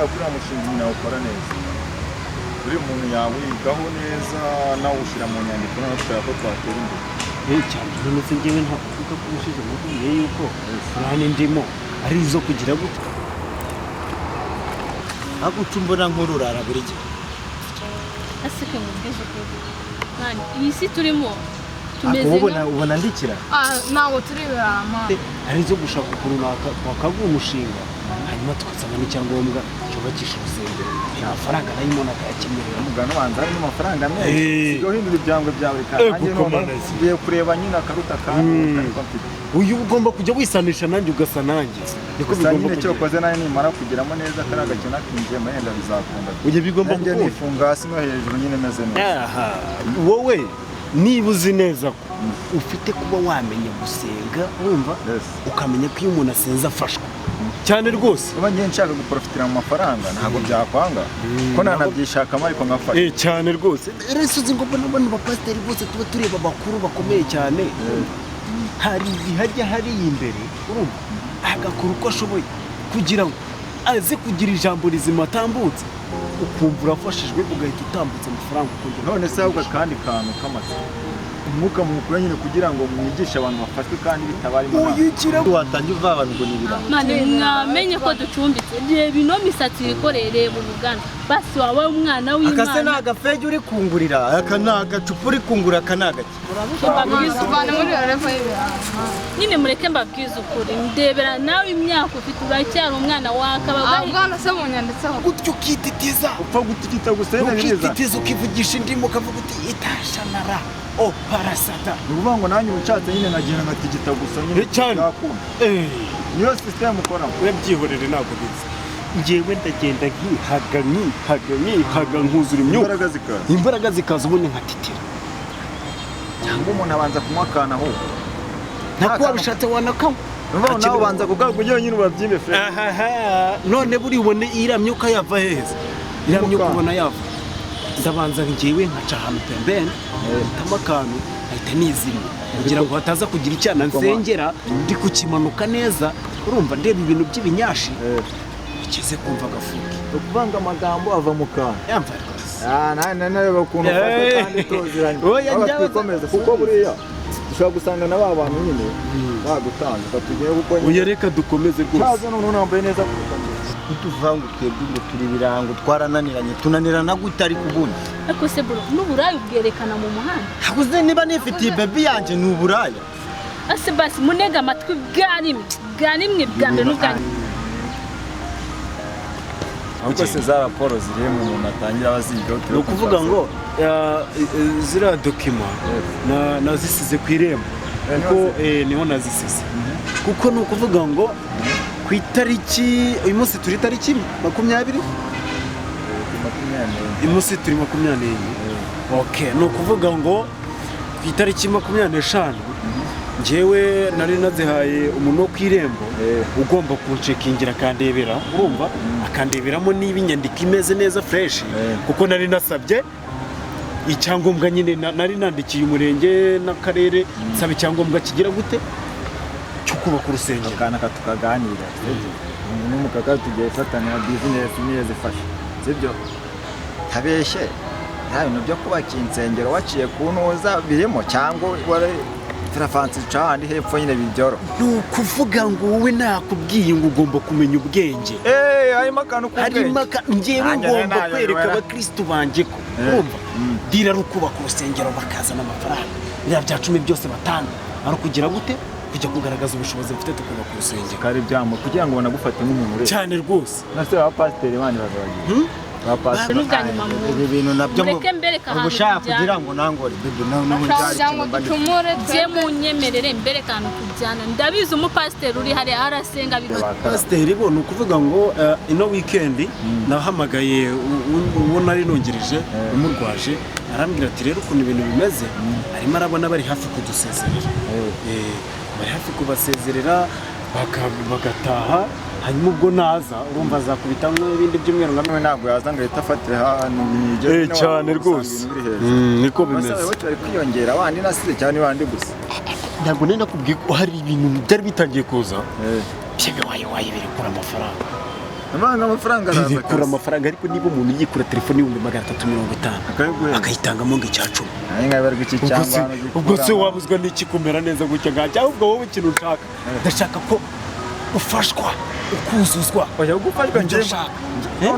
kuri mushinga nyine ukora neza buri muntu yawigaho neza nawe ushyira mu nyandiko nawe ushaka ko twatera imbere cyane none se ngewe nta kuvuga ko ubushize mubwiye yuko urane ndimo ari izo kugira gute aguca mbona nk'ururara buri gihe asike mu bwije ko nani iyi si turimo ubona ndikira ntago turi birama ari izo gushaka kurunaka wakaguha umushinga hanyuma tukazana n'icyangombwa cyubakisha urusengero amafaranga nayo umuntu akayakemerera mugano wanza ari n'amafaranga menshi sigo hindura ibyangwe byawe kandi ngiye kureba nyine akaruta kandi uyu ugomba kujya wisanisha nanjye ugasa nanjye niko bigomba kujya cyo koze nayo nimara kugeramo neza kari agakina kinjiye mahenda bizakunda ujye bigomba kujya nifunga hasi no hejuru nyine meze neza wowe niba uzi neza ko ufite kuba wamenya gusenga wumva ukamenya ko iyo umuntu asenze afashwa cyane rwose uba ngiye nshaka guprofitira mu mafaranga ntabwo byakwanga ko nanabyishakamo ariko nkafasha cyane rwose rero uzi ngo mbona abapasiteri bose tuba tureba abakuru bakomeye cyane hari hajya hariya imbere urumva agakora uko ashoboye kugira ngo aze kugira ijambo rizima atambutse ukumva urafashijwe ugahita utambutse amafaranga ukongera none se ahubwo akandi kantu k'amatsiko umwuka mukuru nyine kugira ngo mwigishe abantu bafashwe kandi bitabarimo uyikira watangiye uva abantu ngo nibira none mwamenye ko ducumbitse reba ino misatsi yikoreye mu Uganda basi wabaye umwana w'Imana akase ni agafeje uri kungurira aka ni agacupa uri kungura aka ni agaki nyine mureke mbabwize ukuri ndebera nawe imyaka ufite uracyari umwana wakababaye Uganda se munyanditseho gutyo ukititiza upfa gutitita gusenda biriza ukititiza ukivugisha indimo ukavuga uti itashanara o parasata nuvuga ngo nanyu ucatse nyine nagira ngatigita gusa nyine cyakunda niyo system ukoramo we byihorere ntabwo bizi ngewe ndagenda nkihaga nkuzura imyuka imbaraga zikaza ubundi nkatitira cyangwa umuntu abanza kunywa akana ahubwo ntabwo wabishatse wanakanywa nawe ubanza kugaga ujye nyine ubabyime fe none buri ubone iriya myuka yava heza iriya myuka ubona yava ndabanza ngewe nkaca ahantu pembeni ntama akantu ahita nizimya kugira ngo hataza kugira icyana nsengera ndi kukimanuka neza urumva ndeba ibintu by'ibinyashi bikize kumva agafuki ukuvanga amagambo ava mu kantu yamva nawe bakuntu ufata kandi tuziranye twikomeza kuko buriya ushobora gusanga na ba bantu nyine bagutanze batugiye kuko uya reka dukomeze rwose cyaza none nambaye neza kuruta utuvanga twebwe ngo turi birango twarananiranye tunanirana gute ariko ubundi ariko se bro n'uburayi ubwerekana mu muhanda hakuze niba nifitiye baby yanje ni uburaya ase basi munega amatwi bwarimwe bwambe n'ubwanye ahubwo se za raporo ziri mu muntu atangira abaziga ni ukuvuga ngo ziriya dokima nazisize ku irembo kuko niho nazisize kuko ni ukuvuga ngo ku itariki uyu munsi turi itariki 20 uyu munsi turi 24 okay ni ukuvuga ngo ku itariki 25 njyewe nari nazihaye umuntu wo ku irembo ugomba kuncekingira akandebera urumva akandeberamo niba inyandiko imeze neza fresh kuko nari nasabye icyangombwa nyine nari nandikiye umurenge n'akarere nsaba icyangombwa kigira gute cyo kubaka urusengero kana katukaganira umuntu mukaka tugiye fatanya business niye zifasha sibyo tabeshe nta bintu byo kubaka insengero waciye kunoza birimo cyangwa wari tarafansi cyane hepfo nyine bijyoro nukuvuga ngo wowe nakubwiye ngo ugomba kumenya ubwenge harimo akantu harimo ngewe ngomba kwereka abakristo banje ko urumva dira rukubaka urusengero bakazana amafaranga bya 10 byose batanga ari kugira gute kujya kugaragaza ubushobozi bufite tukubaka urusengero kari byamo kugira ngo banagufate nk'umuntu rero cyane rwose nase aba pasiteri bandi bazabagira ibi bintu nabyo ubushaka kugira ngo nangore bebe naho je munyemerere mbere kantu kujyana ndabizi umupasiteri uri hari arasenga pasiteri bo ni ukuvuga ngo ino weekend nahamagaye uwo nari nongereje umurwaje arambwira ati rero ukuntu ibintu bimeze arimo arabona bari hafi kudusezerera bari hafi kubasezerera bagataha hanyuma ubwo naza urumva azakubitamo ibindi byumweru ngamwe ntabwo yaza ngo leta afatire hano nige cyane rwose niko bimeze bari kwiyongera abandi nasize cyane bandi gusa ntabwo nenda kubwiye ko hari ibintu byari bitangiye kuza byega wayi biri kura amafaranga amanga amafaranga araza yirekura amafaranga ariko niba umuntu yikura telefone y'ibihumbi 350 akayitangamo ngo icyacumi nkaberwa iki cyangwa ubwo se wabuzwa n'iki kumera neza gutya ngajya ahubwo wowe ikintu ushaka ndashaka ko ufashwa ukuzuzwa oya gufashwa nje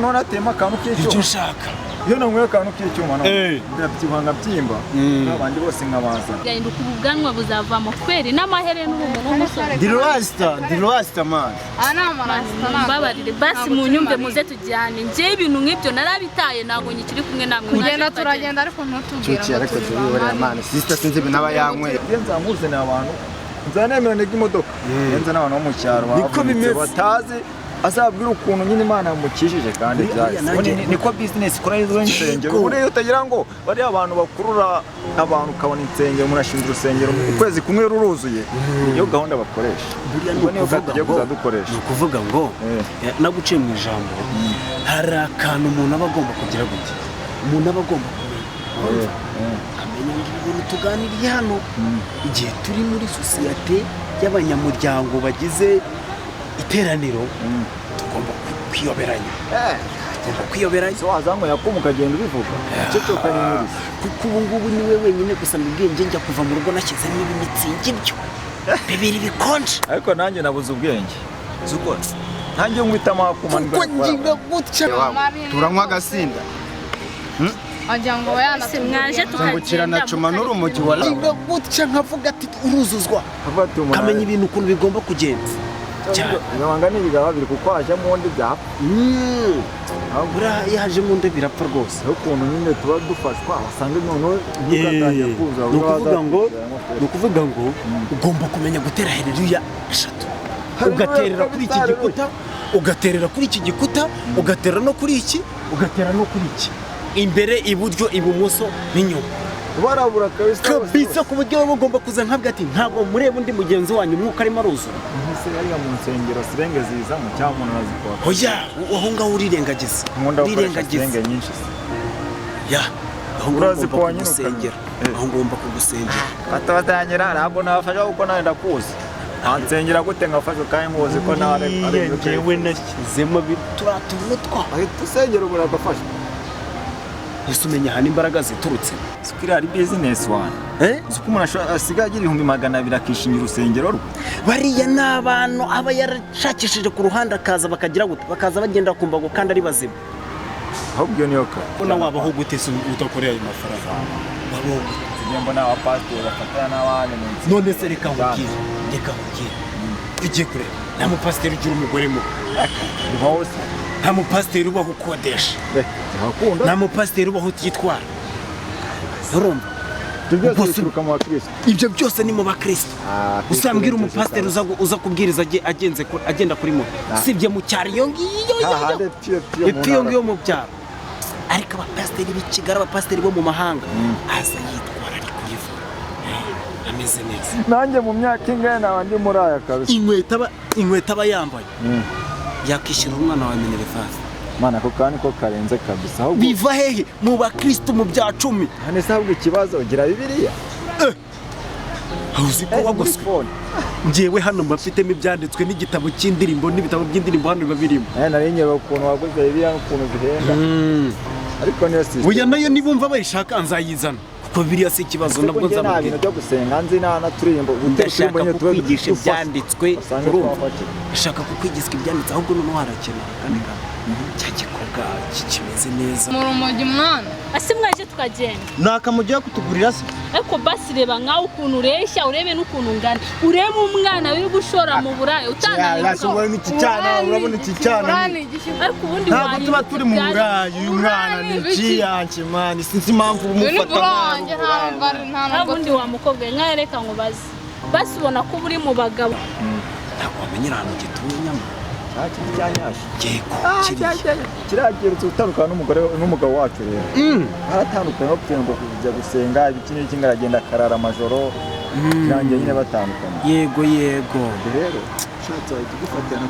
none atema akantu k'icyo ibyo ushaka iyo nanyweye akantu k'icyuma ndabyibanga byimba abandi bose nkabaza gahinduka ubwanwa buzavamo kweri n'amahere n'umuntu n'umusore Dirasta man mbabarire basi mu nyumve muze tujyane nje ibintu nk'ibyo narabitaye ntabwo nyikiri kumwe namwe kugenda turagenda ariko ntutubwira cyuki ariko tubibore man sister sinzi ibintu aba yanyweye nzamuzane abantu nzanemerane n'imodoka yenze n'abantu bo mu cyaro batazi azabwira ukuntu nyine Imana yamukishije kandi niko business ikora y'urusengero buriya utagira ngo bari abantu bakurura abantu ukabona insengero murashinga urusengero ukwezi kumwe ruruzuye iyo gahunda bakoresha niyo tugiye kuzadukoresha ni ukuvuga ngo naguciye mu ijambo hari akantu umuntu aba agomba kugira gute umuntu aba agomba kumenya ibintu tuganiriye hano igihe turi muri sosiyete y'abanyamuryango bagize iteraniro tugomba kwiyoberanya so wazango yakumu kagenda ubivuga cyo kanyiriza kuko ubu ngubu ni we wenyine gusa mbwenge njya kuva mu rugo nashyizemo imitsingi byo bibiri bikonje ariko nanjye nabuze ubwenge zuko nanjye ngwitama kumanirwa kuko nginga gutya turanywa agasinda ajya ngo se mwaje tukagukira na cuma n'urumogi wala nginga gutya nkavuga ati uruzuzwa kamenya ibintu ukuntu bigomba kugenza Nyabanga n'ibiga babiri kuko haje mu ndi byapfa buriya yaje mu ndi birapfa rwose ukuntu nyine tuba dufashwa wasanga none ntugatangiye kuza ni ukuvuga ngo ugomba kumenya gutera haleluya 3 ugaterera kuri iki gikuta ugaterera kuri iki gikuta ugatera no kuri iki ugatera no kuri iki imbere iburyo ibumoso n'inyuma barabura kabisa ku buryo bagomba kuza nkabwa ati ntabwo mureba undi mugenzi wanyu mwuka arimo aruzura ese yari mu nsengero sirenge ziza mu cyangwa umuntu azikora oya aho ngaho urirengagiza sirenge nyinshi ya aho ngomba kugusengera aho ngomba kugusengera atabatanyira ntabwo nafasha kuko nawe ndakuzi ansengera gute ngafasha kandi muzi ko nawe ari njyewe nashyizemo turatuntu twa tusengera ubura gafasha ese umenya hano imbaraga ziturutse sikira ari business one zuko umuntu asigaye agira 200 akishingira urusengero rwe bariya n'abantu aba yarashakishije ku ruhande akaza bakagira gute bakaza bagenda kumbago kandi ari bazima ahubwo niyo ka bona wabaho gute se utakoreye ayo mafaranga wabaho tugomba n'abapasiteri bafatana n'abandi none se reka nkubwire ugiye kure nta mupasiteri ugira umugore mu hose nta mupasiteri ubaho ukodesha nta mupasiteri ubaho utitwara urumva ibyo byose ni mu bakristo usambwira umupasiteri uza kubwiriza agenda kuri moto sibye mu cyaro iyo ngiyo mu byaro ariko abapasiteri b'Ikigali abapasiteri bo mu mahanga aza yitwara ari kuyivura ameze neza nanjye mu myaka ingana n'abandi muri aya kabisa inkweto aba yambaye yakishyura umwana wa minerivasi mana ko kandi ko karenze kabisa ahubwo biva hehe mu bakristo mu bya 10 hane sabwe ikibazo gira bibiliya uzi ko wagoswe njyewe hano mbafitemo ibyanditswe n'igitabo cy'indirimbo n'ibitabo by'indirimbo hano biba birimo narenyera ukuntu waguze bibiliya ukuntu zihenda ariko niyo si uya nayo nibumva bayishaka nzayizana kuko bibiliya si ikibazo nabwo nzababwira ibintu byo gusenga nzi na turimbo udashaka kukwigisha ibyanditswe ushaka kukwigisha ibyanditswe ahubwo noneho harakenera kandi cyagikobwa kimeze neza mu rumogi mwana ase mwaje tukagenda nakamugiye kutugurira se ariko basi reba nkaho ukuntu ureshya urebe n'ukuntu ungana urebe umwana wiri gushora mu burayi utananiye urabona iki cyana ariko ubundi ntabwo tuba turi mu burayi uyu mwana ni ikiyanke mani sinzi impamvu umufata ntabwo ubundi wa mukobwa nkareka ngo basi ubona ko uri mu bagabo ntabwo wamenyera ahantu gituye nyama kiragirutse utaruka n'umugabo wacu rero aratandukanye no kugira ngo kujya gusenga ibiki n'iki ngaragenda akarara amajoro kirangiye nyine batandukanye yego rero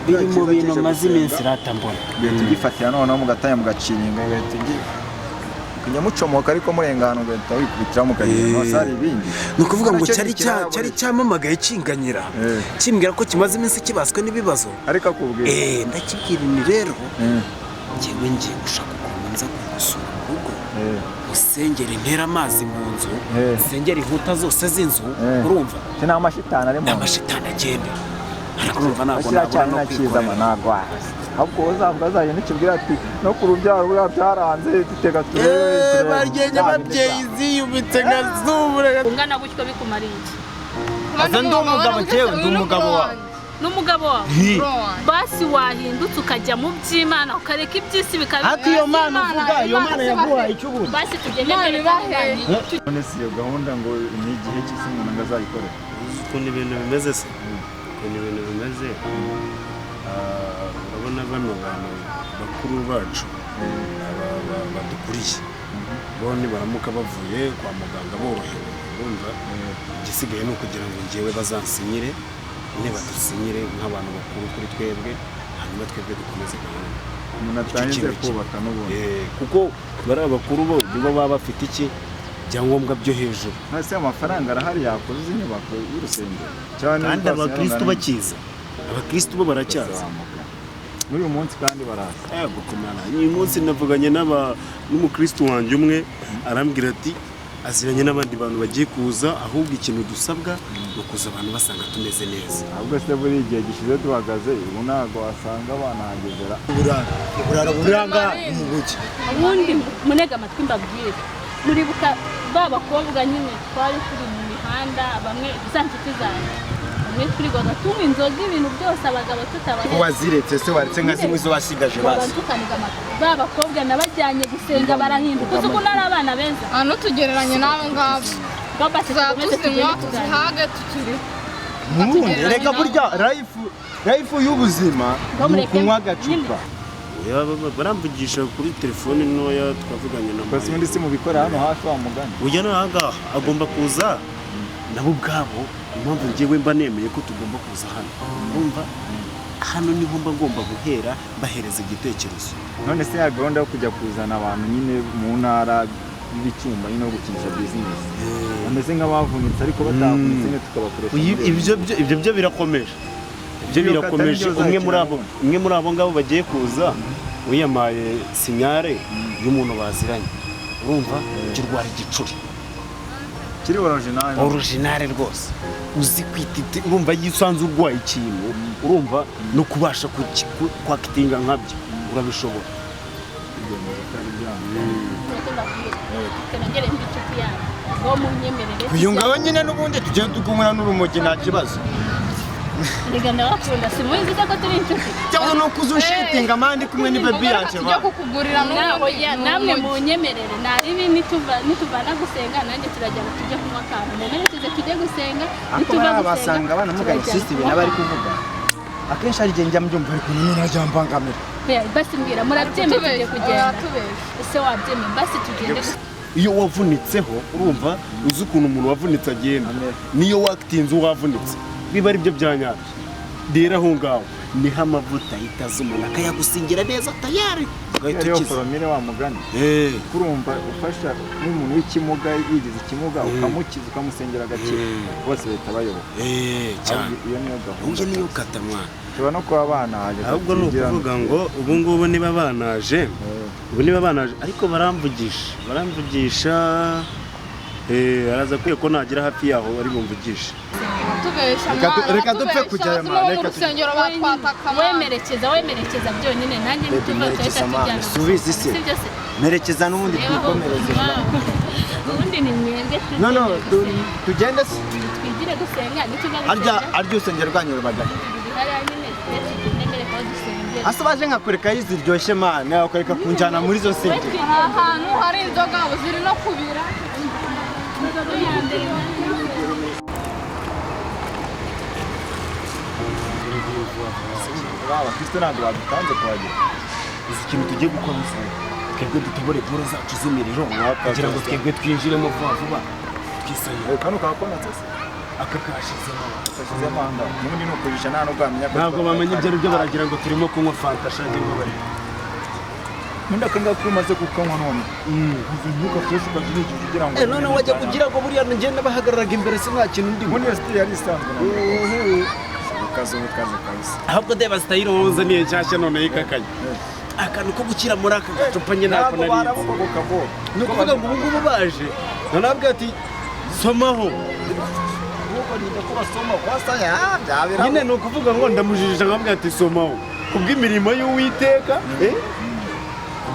biri mu bintu maze iminsi ratambona tugifatira noneho mugatanya mugaciringa kunyamucomoka ariko murengana ugahita wikubitira mu kagenda no sari ibindi ni ukuvuga ngo cyari cyamamagaye kinganyira kimbwira ko kimaze iminsi kibaswe n'ibibazo ariko akubwira ndakibwira ni rero njyewe ngiye gushaka ukuntu nza kugusura mu rugo usengera intera amazi mu nzu usengera inkuta zose z'inzu urumva nta mashitani ari mu nzu amashitani agenda ariko urumva ntabwo nabona no kwikora ntabwo ahubwo uzavuga azajya n'ikibwira ati no ku rubyaro rwa byaranze dutega turebe baryenye ababyeyi ziyubitse nka zubure ungana gutyo bikumariye iki aza ndi umugabo cyewe ndi umugabo wawe n'umugabo wawe basi wahindutse ukajya mu by'Imana ukareka iby'isi bikaba ariko iyo mana uvuga iyo mana yaguhaye icyo ubundi basi tugende none si iyo gahunda ngo ni igihe cy'isi umuntu ngo azayikorera ukuntu ibintu bimeze se ukuntu ibintu bimeze urabona bano bantu bakuru bacu badukuriye bone baramuka bavuye kwa muganga borohewe urumva igisigaye ni ukugira ngo njyewe bazansinyire badusinyire nk'abantu bakuru kuri twebwe hanyuma twebwe dukomeze gahunda umuntu atangiye kubaka n'ubundi kuko bari abakuru bo nibo baba bafite iki byangombwa byo hejuru hasi amafaranga arahari yakoze inyubako y'urusengero cyane kandi abakristo bakiza abakristo bo baracyaza muri uyu munsi kandi baraza gukomana uyu munsi navuganye n'umukristo wanjye umwe arambwira ati aziranye n'abandi bantu bagiye kuza ahubwo ikintu dusabwa ni ukuza abantu basanga tumeze neza ahubwo se buri igihe gishize duhagaze ubu ntabwo wasanga banahagezera buranga mu buki ubundi munega amatwi mbabwire muribuka bakobwa nyine twari turi mu mihanda bamwe za nshuti zanjye bamwe turigoga tunywa inzoga ibintu byose abagabo tutabaye waziretse se waretse nka zimwe zo wasigaje basi bakobwa nabajyanye gusenga barahinduka uzi ko nari abana beza tugereranye n'abo ngabo tuzadusinywa tuzihage tukiri reka burya life y'ubuzima ni ukunywa agacupa baramvugisha kuri telefone ntoya twavuganye na basi ubundi si mubikora hano hafi wa mugani ujya n'ahangaha agomba kuza nabo ubwabo impamvu njyewe mba nemeye ko tugomba kuza hano urumva hano niho mba ngomba guhera bahereza igitekerezo none se ya gahunda yo kujya kuzana abantu nyine mu ntara y'icyumba nyine yo gukinisha bizinesi bameze nk'abavunitse ariko batavunitse nyine tukabakoresha ibyo byo birakomeje umwe muri abo ngabo bagiye kuza wiyamaye sinyare y'umuntu baziranye urumva kirwara igicuri kiri original rwose uzi kwitite urumva yisanze urwaye ikintu urumva no kubasha kwakitinga nkabyo urabishobora uyu ngabo nyine n'ubundi tugiye tugumana n'urumogi nta kibazo Ndiga ndabakunda simuzi ko turi inshuti cyangwa no kuzushitinga mandi kumwe ni baby yacu tujya kukugurira namwe munyemerere naribi nituvana gusenga nanjye turajya tujye kunywa akantu mumerekeze tujye gusenga nituva basanga abana mugana sisi ibintu abari kuvuga akenshi ari njya mbyumva ariko nyine najya mbangamira basi mbwira murabyemeye kugenda ese wabyemeye basi tugende iyo wavunitseho urumva uzi ukuntu umuntu wavunitse agenda niyo wakitinze wavunitse biba ari byo byanyabyo rero aho ngaho niho amavuta yitaza umuntu akayagusingira neza tayari ugahita ukiza poromire wa mugani kurumva ufasha n'umuntu w'ikimuga yigize ikimuga ukamukiza ukamusengera agakira bose bahita bayoboka cyane iyo niyo gahunda niyo kata mwana ushobora no kuba banaje ahubwo ni ukuvuga ngo ubu ngubu niba banaje ariko baramvugisha araza kwiye ko nagira hafi yaho ari bumvugisha reka dupfe kujya urusengero batwataka wemerekeza byonyine nanjye nituva tuhita tujyana subizi se merekeza n'ubundi twikomereze ubundi ni mwebwe tugende se twigire gusenga nituva arya urusengero rwanyu rubagana asa baje nkakwereka ziryoshye mana ukareka kunjyana muri izo nsengero ahantu hari inzoga ziri no kubira abakristo ntabwo badutanze kuhagera izi kintu tugiye gukora twebwe dutobore buro zacu z'imiriro kugira ngo twebwe twinjiremo vuba twisayire kano kakonatse se aka kashizemo ahanga n'ubundi ni ukurisha nta no bwamenya ntabwo bamenye ibyo ari byo baragira ngo turimo kunywa fanta shanje ngo bari Nunda kanga kumaze kukanywa none. Uzunyuka fresh ukagira iki kugira ngo. None wajya kugira ngo buriya ngenda bahagararaga imbere se nta kintu ndi. Muri ST yari isanzwe none. Kazo kabisa. Ahubwo deba style woza niye cyashya none yikakanye. Akantu ko gukira muri aka gacupa nyine nako nari. Ni ukuvuga ngo ubu baje. Nanabwe ati somaho. Nyine ni ukuvuga ngo ndamujijisha nkabwira ati somaho. Kubw'imirimo y'Uwiteka,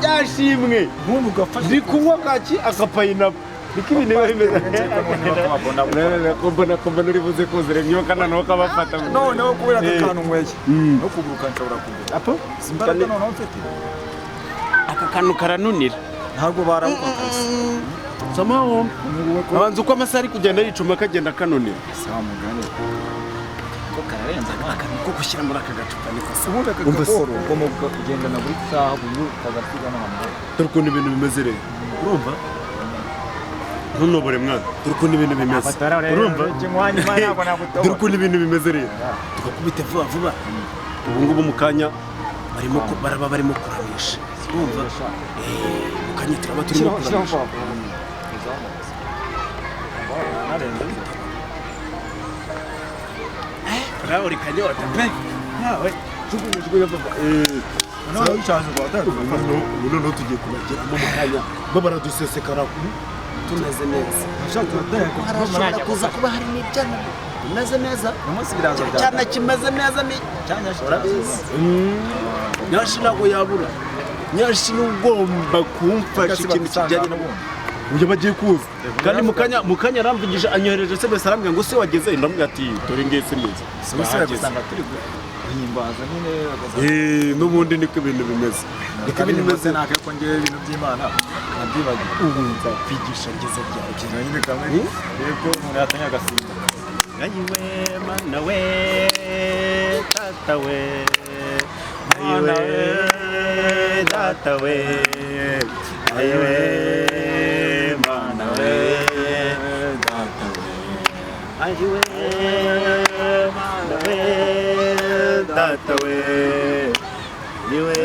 byashimwe. Ndi kunywa kaki akapayinapo. Niko ibintu biba bimeze. Mbona uri buze kuzira imyuka noneho ukabafata. Noneho kubera akantu nyweye. No kuguruka nshobora kuguruka. Apo? Simbaraga noneho mfite. Aka kantu karanunira. Ntabwo baramukaza. Somaho. Abanza uko amasaha ari kugenda yicuma kagenda kanunira. Sawa mugane. Ko kararenza akantu ko gushyira muri aka gacupa niko se. Ubundi aka gakoro ugomba kugenda na buri saha ubu kagasiga n'ahamwe. Dore ukuntu ibintu bimeze rero. Urumva? Ntunobore mwana. Dore ukuntu ibintu bimeze. Urumva? Dore ukuntu ibintu bimeze rero. Tugakubite vuba vuba. Ubu ngubu mu kanya barimo kuramisha. Urumva? Mu kanya turaba turimo kuramisha. Nawe uri kanyota pe. Nawe tuguye papa. Nawe ucyaje gwata. Ubu tugiye kubageramo mu kanya. Babara dusesekara tumeze neza. Harashobora kuza kuba hari n'ibyana bimeze neza. Cyane kimeze neza ni cyane urabizi. Nyashi ntabwo yabura. Nyashi n'ugomba kumfasha ikintu kijyanye no uburyo bagiye kuza kandi mu kanya aramvugije anyohereje SMS arambwira ngo se wageze ndamubwira ati dore ngese neza gusanga turi guhimbaza nyine n'ubundi niko ibintu bimeze niko ibintu bimeze naka ko ngiye ibintu by'Imana nabyibagiye ubu nzakwigisha ngeze byawe kintu nyine kamwe yego umuntu yatanya agasimba ayiwe mana we tata we ayiwe tata we ayiwe mana we data we ayiwe mana we data we ayiwe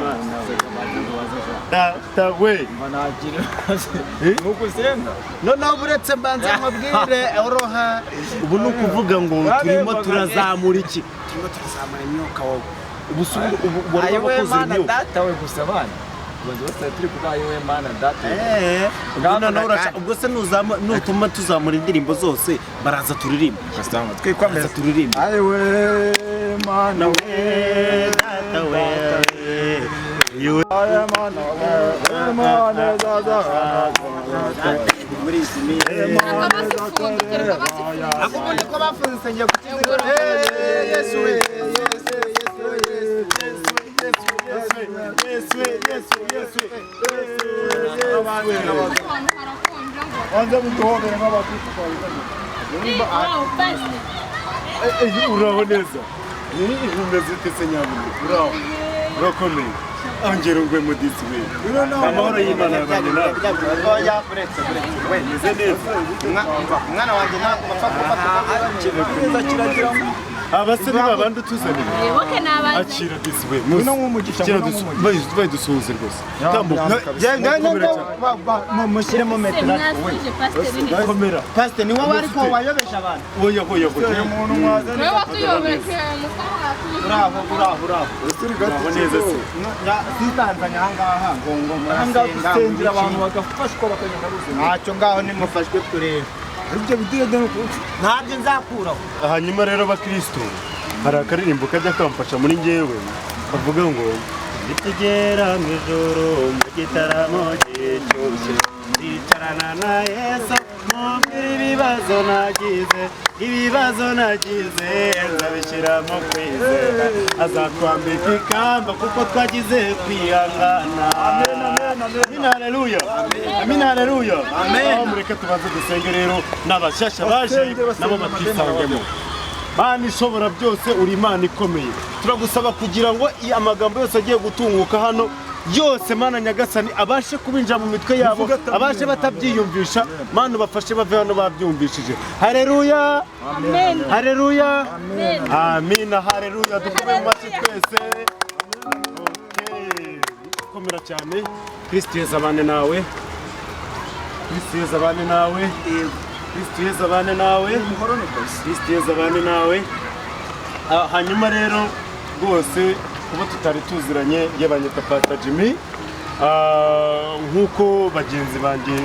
mana we data we nuko usenga noneho buretse mbanza nkubwire oroha ubu ni ukuvuga ngo turimo turazamura iki turimo turazamura imyuka wowe ubu ayiwe mana data we gusa bana turi kuvuga ayiwe mana data ubwo se nutuma tuzamura indirimbo zose baraza turirimba twikomeza turirimba ayiwe mana we data we ayiwe mana we mana data muri izimi ako niko bafunze ngiye kutigura Yesu we uraho neza umeze ute nyabungu uraho urakomeye angera ngwe mu disi we amahoro y'Imana yabanye nawe we meze neza mwana wanjye ntabwo kiragira abasore babandi tuzanira Yoboke nabaze akira disi we muno nk'umugisha bayi dusuhuze rwose mushyiremo metero mwasuje pastor komera pastor ni wowe ariko wayobesha abantu oya umuntu mwaza Wewe watuyobeke uraho neza se sitanzanya ahangaha ngo murasengera abantu bagafashwa bakagenda buzima ntacyo ngaho nimufashwe turebe ibyo bidede ntabyo nzakuraho hanyuma rero bakristo hari akaririmbo kajya kamfasha muri njyewe bavuga ngo nitugera mu ijoro mu gitaramo cy'ishyushye ndicarana na Yesu mubwira ibibazo nagize nzabishyiramo kwizera azatwambika ikamba kuko twagize kwihangana amen haleluya amen haleluya amen mureke tubanze dusenge rero n'abashyashya baje nabo batisangemo Mana ishobora byose uri Imana ikomeye turagusaba kugira ngo amagambo yose agiye gutunguka hano yose Mana nyagasani abashe kubinjira mu mitwe yabo abashe batabyiyumvisha Mana bafashe bave hano babyumvishije haleluya amen haleluya amen amina haleluya dukube mu mashyi twese okay komera cyane. Kristo Yesu abane nawe. Kristo Yesu abane nawe. Kristo Yesu abane nawe. Kristo Yesu abane nawe. Hanyuma rero rwose kuba tutari tuziranye yabanyita Pastor Jimmy, nk'uko bagenzi banjye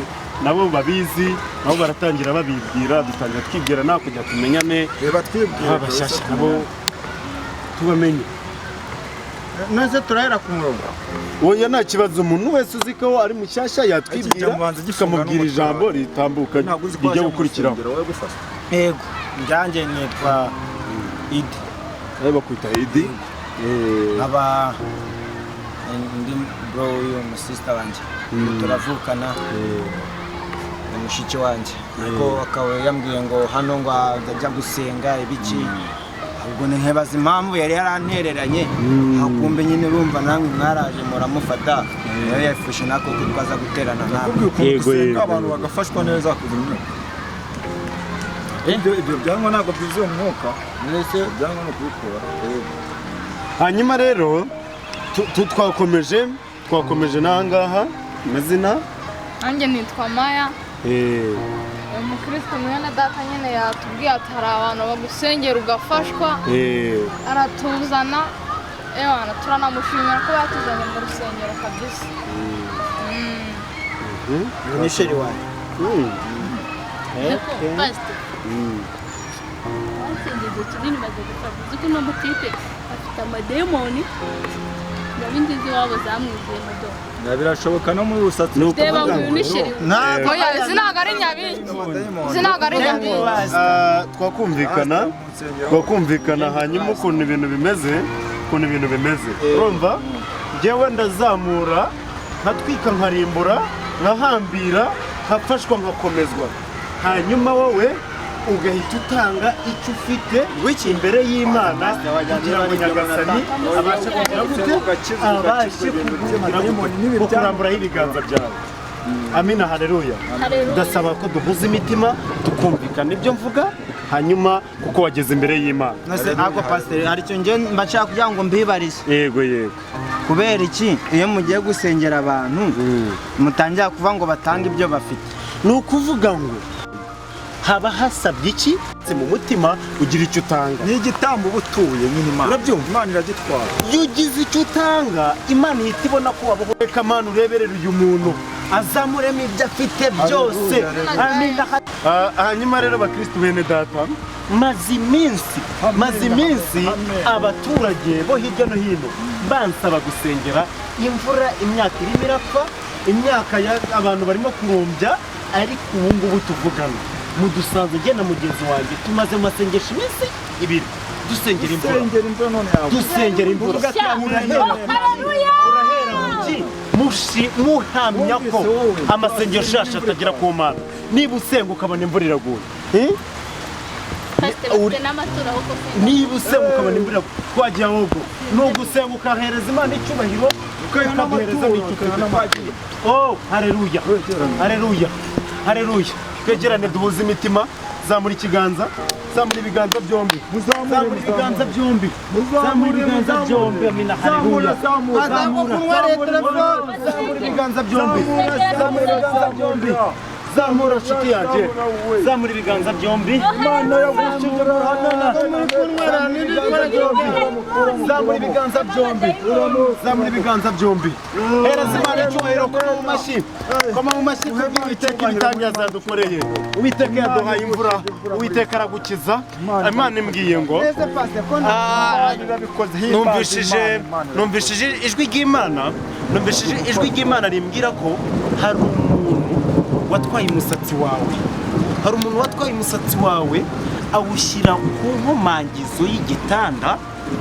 nabo babizi, nabo baratangira babibwira, dutangira twibwira nta kujya tumenyane, reba twibwira abashyashya nabo tubamenye. nose turahera ku murongo. Oya nta kibazo, umuntu wese uzi ko ari mushyashya yatwibwira tukamubwira ijambo ritambuka rijya gukurikiraho. Yego, njyanjye nitwa Idi. Bakwita Idi. Aba ndi bro uyu musista wanje. Turavukana. Ni mushiki wanje. Ariko akaba yambwiye ngo hano ngo ajya gusenga ibiki. Ubwo ni nkebaza impamvu yari yarantereranye. Akumbe nyine urumva namwe mwaraje muramufata. Yari yafushe nako twaza guterana namwe. Yego, abantu bagafashwa neza kuzimya. Ibyo byangwa ntabwo byuzuye umwuka. Nese byangwa no kubikora. Hanyuma rero twakomeje nangaha amazina. Nanjye nitwa Maya. Umukristo mwene data nyine yatubwiye ati hari abantu bagusengera ugafashwa. Aratuzana. Ewana turanamushimira ko batuzanye mu rusengero kabisa. Ni sheri wanjye. kinini maze gufata uzi ko uno mutipe afite amademoni ndabingizi wabo zamwuzuye mu doha. Birashoboka no muri rusatsi. Reba uyu ni sheri. Oya zinaga ari nyabingi. Zinaga ari nyabingi. Twakumvikana hanyuma ukuntu ibintu bimeze. Urumva njyewe ndazamura nkatwika nkarimbura nkahambira nkafashwa nkakomezwa, hanyuma wowe ugahita utanga icyo ufite imbere y'Imana kugira ngo Nyagasani abashe kugira kuramburaho ibiganza byawe. Amina, haleluya. Ndasaba ko duhuza imitima tukumvikana ibyo mvuga, hanyuma kuko wageze imbere y'Imana. Nase ako pastor hari cyo nge mbashaka kugira ngo mbibarize. Yego. Kubera iki iyo mugiye gusengera abantu mutangira kuvuga ngo batanga ibyo bafite? Ni ukuvuga ngo haba hasabye iki mu mutima ugira icyo utanga. Ni igitambo ubutuye nyine Imana. Urabyumva? Imana iragitwara. Iyo ugize icyo utanga Imana ihita ibona ko wabaho. Reka Mana ureberere uyu muntu azamuremo ibyo afite byose. Amina. Hanyuma rero bakristo bene data, maze iminsi abaturage bo hirya no hino bansaba gusengera imvura, imyaka irimo irapfa, imyaka abantu barimo kurumbya, ariko ubu ngubu tuvugana mudusanze jye na mugenzi wanjye tumaze masengesho iminsi 2 dusengera imvura. Urahera muki muhamya ko amasengesho yacu atagira ku Mana. Niba usenga ukabona imvura iraguye, niba usenga ukabona imvura twagiye ahubwo ni ugusenga ukahereza Imana icyubahiro, ukahereza n'icyubahiro. Oh, haleluya. Twegerane duhuze imitima. Zamura ikiganza, zamura ibiganza byombi. Amina, haleluya. Zamura nshuti yanjye, zamura ibiganza byombi. Imana yagushimira. Zamura ibiganza byombi. Hereza Imana icyubahiro. Koma mu mashyi Uwiteka ibitangaza yadukoreye. Uwiteka yaduhaye imvura, Uwiteka aragukiza. Imana imbwiye ngo numvishije ijwi ry'Imana rimbwira ko hari umuntu watwaye umusatsi wawe awushyira ku nkomangizo y'igitanda,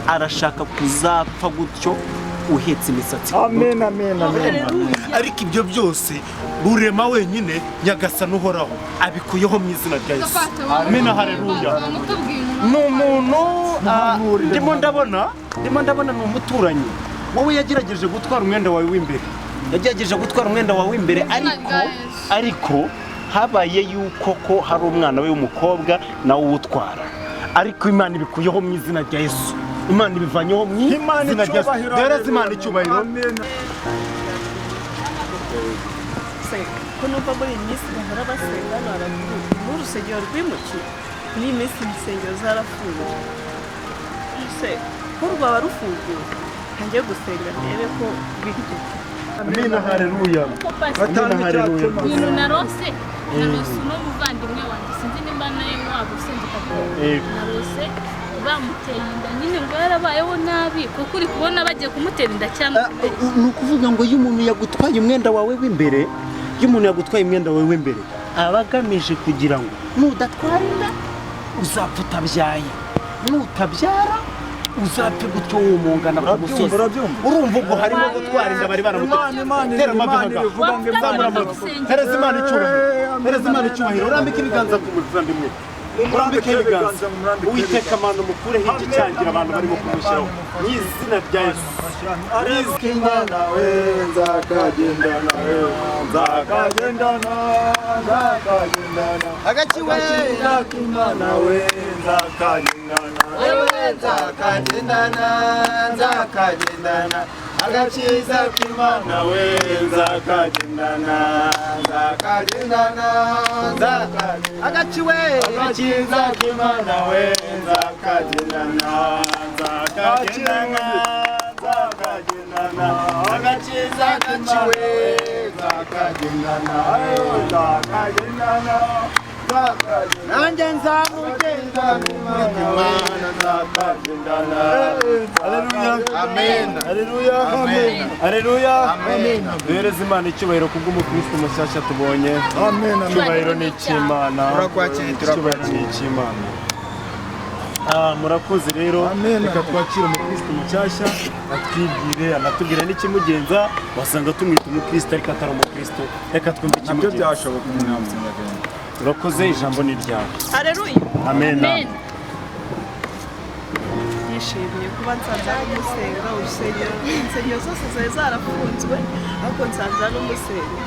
arashaka kuzapfa gutyo uhetse imisatsi. Amen. Ariko ibyo byose rurema wenyine Nyagasani uhoraho abikuyeho mu izina rya Yesu. Amen, haleluya. Ni umuntu ndimo ndabona ni umuturanyi wowe yagerageje gutwara umwenda wawe w'imbere, ariko habaye yuko ko hari umwana we w'umukobwa nawe uwutwara, ariko Imana ibikuyeho mu izina rya Yesu. Imana ibivanyeho mu izina rya Yesu. Imana icyubahiro. se ko numva muri iyi minsi bahora basenga hano haraguru n'urusengero rwimukiye muri iyi minsi insengero zarafunze se ko rwaba rufunguye ntangiye gusenga ndebe ko biryo amina haleluya amina haleluya ibintu narose n'umuvandimwe wanjye sinzi nimba nawe waba usenze narose bamuteye inda nyine ngo yarabayeho nabi kuko uri kubona bagiye kumutera inda cyangwa ni ukuvuga ngo iyo umuntu yagutwaye umwenda wawe w'imbere aba agamije kugira ngo nudatwara inda uzapfa utabyaye nutabyara uzapfe gutyo wumungana ku musozi urumva ubwo harimo gutwara inda bari baramutera amagahaga hereza Imana icyubahiro urambike ibiganza ku muvandimwe urambike ibiganza uwiteka amano mukureho igicangira abantu barimo kumushyiraho mu izina rya Yesu Imana we nzakagendana agakiwe Imana we nzakagendana agakiza k'Imana we nzakagendana agakiwe agakiza k'Imana we nzakagendana agakiza k'Imana nanjye nzamugendana Imana nzakagendana haleluya duhereze Imana icyubahiro kubw'umukristo mushyashya tubonye icyubahiro ni icy'Imana murakoze rero reka twakire umukristo mushyashya atwibwire anatubwire n'ikimugenza wasanga tumwita umukristo ariko atari umukristo reka twumve ikimugenza urakoze ijambo ni ryawe haleluya amen nishimiye kuba nsanze ari umusenga insengero zose zari zarafunzwe ariko nsanze n'umusenga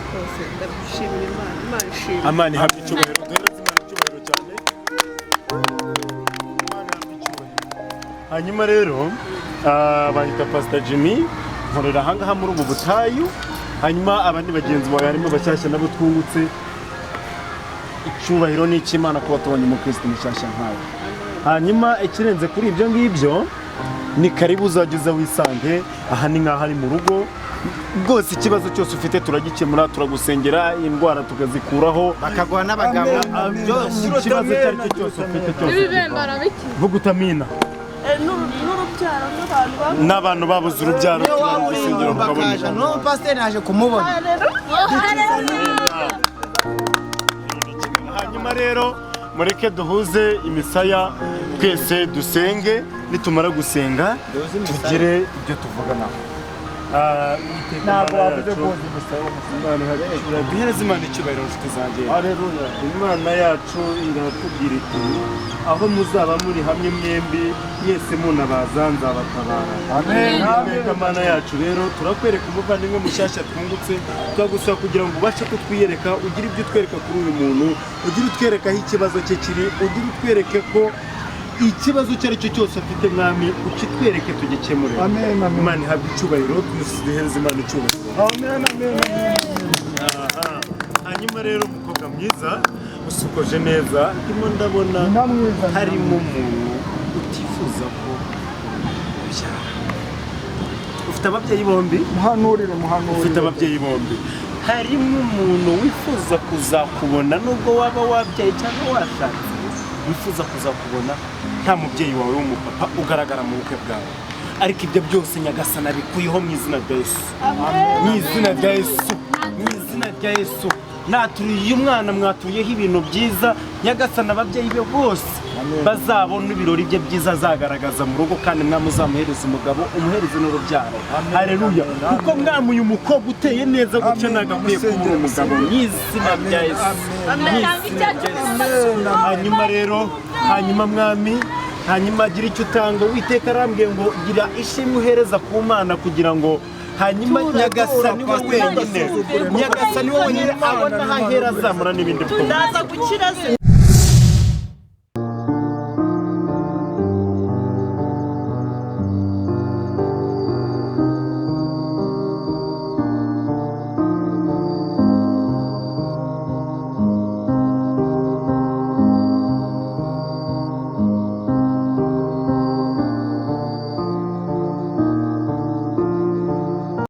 rwose ndagushimira Imana ishimwe amani ihabwe icyubahiro duhereze Imana icyubahiro cyane hanyuma rero banyita Pastor Jimmy nkorera ahangaha muri ubu butayu hanyuma abandi bagenzi bawe harimo bashyashya nabo twungutse icyubahiro ni icy'Imana kuba tubonye umukristo mushyashya nkawe hanyuma ikirenze kuri ibyo ngibyo ni karibu uzajya wisange aha ni nk'aho ari mu rugo rwose ikibazo cyose ufite turagikemura turagusengera indwara tukazikuraho bakaguha n'abagabo ikibazo icyo ari cyo cyose ufite cyose vuga utamina n'urubyaro n'abantu babuze urubyaro turagusengera mukabona no pasiteri naje kumubona hanyuma rero mureke duhuze imisaya twese dusenge nitumara gusenga tugire ibyo tuvuganaho ntabwo wavuze guhuza imisaya duhereze Imana icyubahiro nshuti zanjye Imana yacu iratubwira iti aho muzaba muri hamwe mwembi mwese munabaza nzabatabara amen Imana yacu rero turakwereka umuvandimwe mushyashya twungutse twagusaba kugira ngo ubashe kutwiyereka ugire ibyo utwereka kuri uyu muntu ugire utwereka aho ikibazo cye kiri ugire utwereke ko ikibazo icyo ari cyo cyose afite mwami ukitwereke tugikemure Imana ihabwe icyubahiro duhereze Imana icyubahiro hanyuma rero umukobwa mwiza usukoje neza ndimo ndabona harimo umuntu utifuza ko ubyara ufite ababyeyi bombi muhanurire ufite ababyeyi bombi harimo umuntu wifuza kuzakubona nubwo waba wabyaye cyangwa washatse wifuza kuzakubona nta mubyeyi wawe w'umupapa ugaragara mu bukwe bwawe ariko ibyo byose Nyagasani abikuyeho mu izina rya Yesu mu izina rya Yesu naturiye umwana mwaturiyeho ibintu byiza Nyagasani ababyeyi be bose bazabona ibirori bye byiza azagaragaza mu rugo kandi mwamuzamuhereza umugabo umuhereze n'urubyaro haleluya kuko mwamuye umukobwa uteye neza gutyo nagakwiye kubura umugabo mu izina rya Yesu hanyuma rero mwami hanyuma gira icyo utanga Uwiteka arambwiye ngo gira ishimwe uhereza ku Mana kugira ngo hanyuma Nyagasani we wenyine abona aho ahera azamura n'ibindi bikorwa